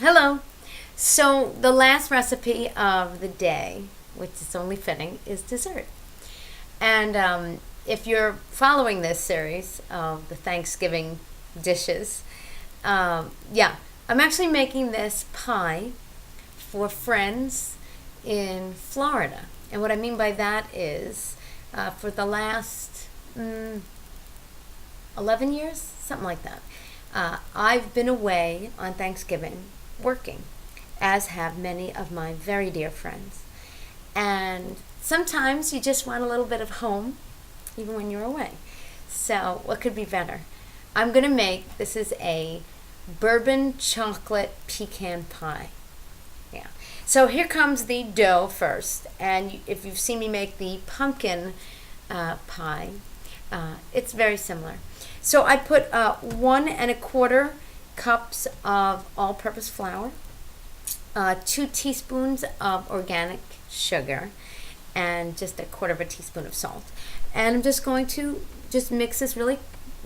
Hello. So the last recipe of the day, which is only fitting, is dessert. And if you're following this series of the Thanksgiving dishes, yeah, I'm actually making this pie for friends in Florida. And what I mean by that is for the last 11 years, something like that, I've been away on Thanksgiving working, as have many of my very dear friends. And sometimes you just want a little bit of home, even when you're away. So, what could be better? I'm going to make this is a bourbon chocolate pecan pie. Yeah. So, here comes the dough first. And if you've seen me make the pumpkin pie, it's very similar. So, I put 1 1/4 cups of all purpose flour, 2 teaspoons of organic sugar, and just 1/4 teaspoon of salt. And I'm just going to just mix this really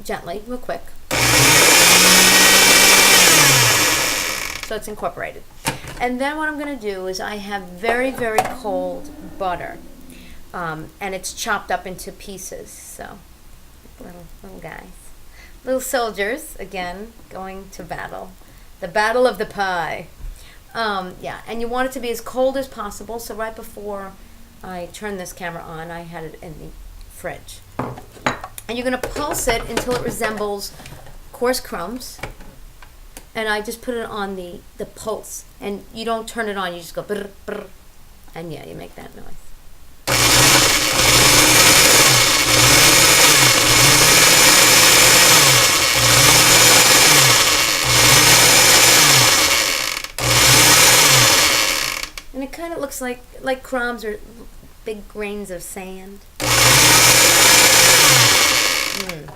gently, real quick. So it's incorporated. And then what I'm going to do is I have very, very cold butter. And it's chopped up into pieces. So little guys. Little soldiers, again, going to battle. The battle of the pie. Yeah, and you want it to be as cold as possible. So right before I turned this camera on, I had it in the fridge. And you're going to pulse it until it resembles coarse crumbs. And I just put it on the pulse. And you don't turn it on, you just go brr, brr. And yeah, you make that noise. And it kind of looks like crumbs or big grains of sand.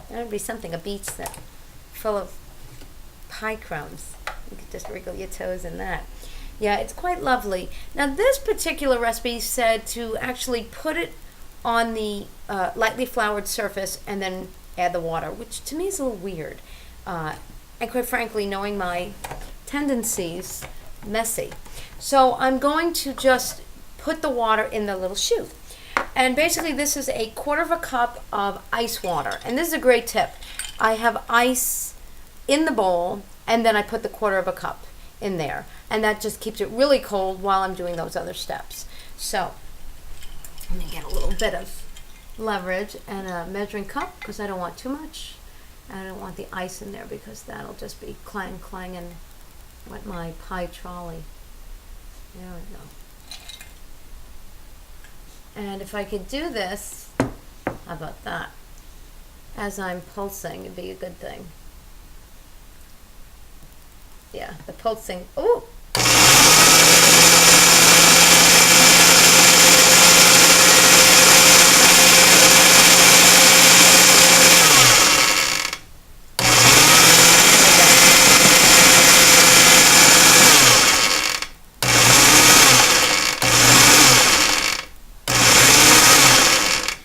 That would be something, a beach that full of pie crumbs. You could just wriggle your toes in that. Yeah, it's quite lovely. Now this particular recipe said to actually put it on the lightly floured surface and then add the water, which to me is a little weird. And quite frankly, knowing my tendencies, messy. So I'm going to just put the water in the little chute. And basically this is 1/4 cup of ice water. And this is a great tip. I have ice in the bowl and then I put the 1/4 cup in there. And that just keeps it really cold while I'm doing those other steps. So let me get a little bit of leverage and a measuring cup because I don't want too much. I don't want the ice in there because that'll just be clang and wet my pie trolley. There we go. And if I could do this, how about that? As I'm pulsing, it'd be a good thing. Yeah, the pulsing. Ooh!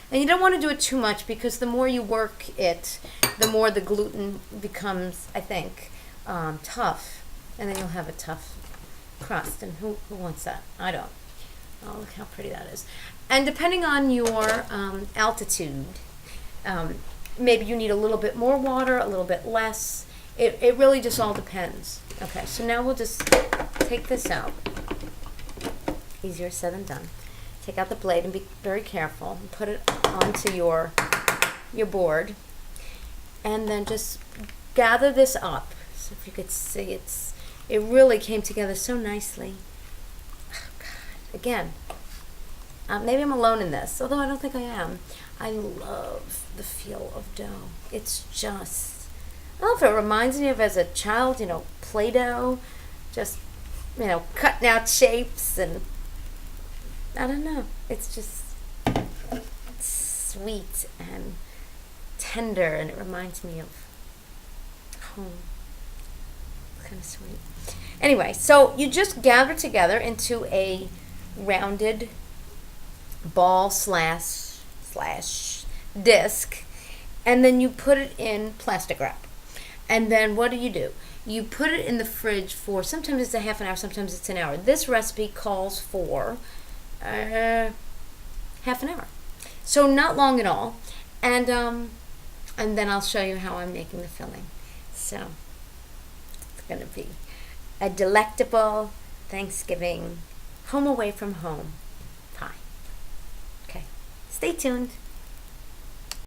And you don't want to do it too much because the more you work it, the more the gluten becomes, I think, tough. And then you'll have a tough crust. And who wants that? I don't. Oh, look how pretty that is. And depending on your altitude, maybe you need a little bit more water, a little bit less. It really just all depends. Okay, so now we'll just take this out. Easier said than done. Take out the blade and be very careful and put it onto your board. And then just gather this up. So if you could see, it really came together so nicely. Oh, God. Again, maybe I'm alone in this, although I don't think I am. I love the feel of dough. It's just, I don't know if it reminds me of as a child, Play-Doh, just, cutting out shapes and I don't know. It's just sweet and tender, and it reminds me of home. It's kind of sweet. Anyway, so you just gather together into a rounded ball slash disc, and then you put it in plastic wrap. And then what do? You put it in the fridge for, sometimes it's a half an hour, sometimes it's an hour. This recipe calls for half an hour. So not long at all. And then I'll show you how I'm making the filling. So it's going to be a delectable Thanksgiving home away from home pie. Okay, stay tuned.